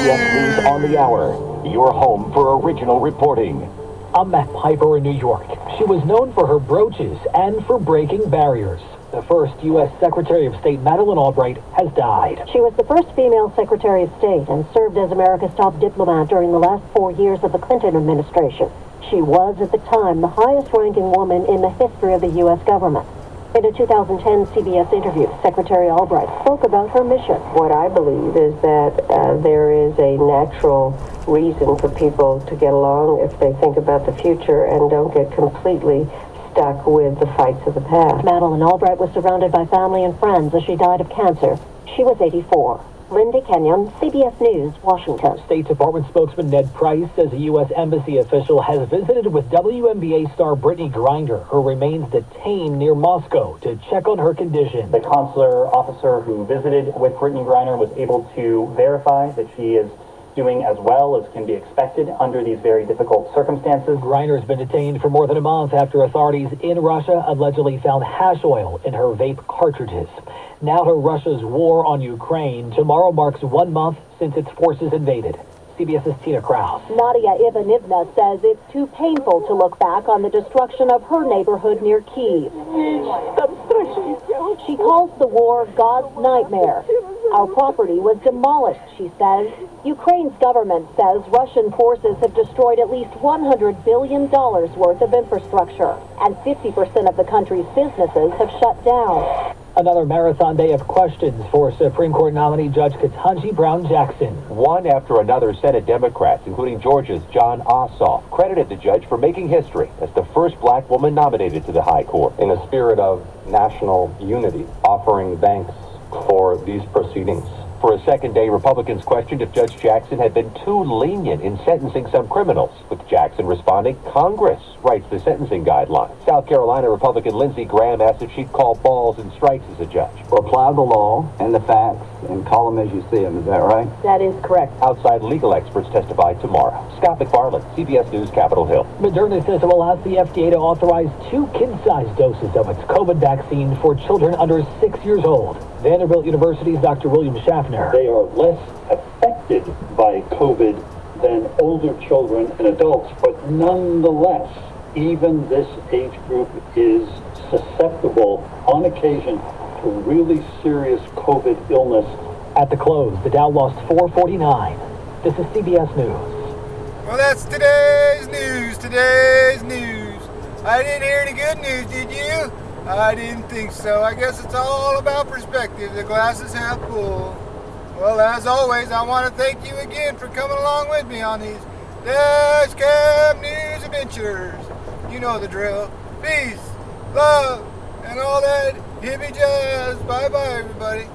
CBS News on the Hour, your home for original reporting. I'm Matt Piper in New York. She was known for her brooches and for breaking barriers. The first U.S. Secretary of State, Madeleine Albright, has died. She was the first female Secretary of State and served as America's top diplomat during the last 4 years of the Clinton administration. She was, at the time, the highest-ranking woman in the history of the U.S. government. In a 2010 CBS interview, Secretary Albright spoke about her mission. What I believe is that there is a natural reason for people to get along if they think about the future and don't get completely stuck with the fights of the past. Madeleine Albright was surrounded by family and friends as she died of cancer. She was 84. Linda Kenyon, CBS News, Washington. State Department spokesman Ned Price says a U.S. Embassy official has visited with WNBA star Brittney Griner, who remains detained near Moscow, to check on her condition. The consular officer who visited with Brittney Griner was able to verify that she is doing as well as can be expected under these very difficult circumstances. Griner has been detained for more than a month after authorities in Russia allegedly found hash oil in her vape cartridges. Now to Russia's war on Ukraine. Tomorrow marks 1 month since its forces invaded. CBS's Tina Krause. Nadia Ivanivna says it's too painful to look back on the destruction of her neighborhood near Kyiv. She calls the war God's nightmare. Our property was demolished, she says. Ukraine's government says Russian forces have destroyed at least $100 billion worth of infrastructure, and 50% of the country's businesses have shut down. Another marathon day of questions for Supreme Court nominee Judge Ketanji Brown Jackson. One after another Senate Democrats, including Georgia's Jon Ossoff, credited the judge for making history as the first black woman nominated to the High Court. In a spirit of national unity, offering thanks for these proceedings. For a second day, Republicans questioned if Judge Jackson had been too lenient in sentencing some criminals, with Jackson responding, Congress writes the sentencing guidelines. South Carolina Republican Lindsey Graham asked if she'd call balls and strikes as a judge. Apply the law and the facts and call them as you see them. Is that right? That is correct. Outside legal experts testify tomorrow. Scott McFarland, CBS News, Capitol Hill. Moderna says it will ask the FDA to authorize 2 kid-sized doses of its COVID vaccine for children under 6 years old. Vanderbilt University's Dr. William Schaffner. They are less affected by COVID than older children and adults, but nonetheless, even this age group is susceptible on occasion to really serious COVID illness. At the close, the Dow lost 449. This is CBS News. Well, that's today's news. I didn't hear any good news, did you? I didn't think so. I guess it's all about perspective. The glass is half full. Well, as always, I want to thank you again for coming along with me on these Dash Cam News adventures. You know the drill. Peace, love, and all that hippie jazz. Bye-bye, everybody.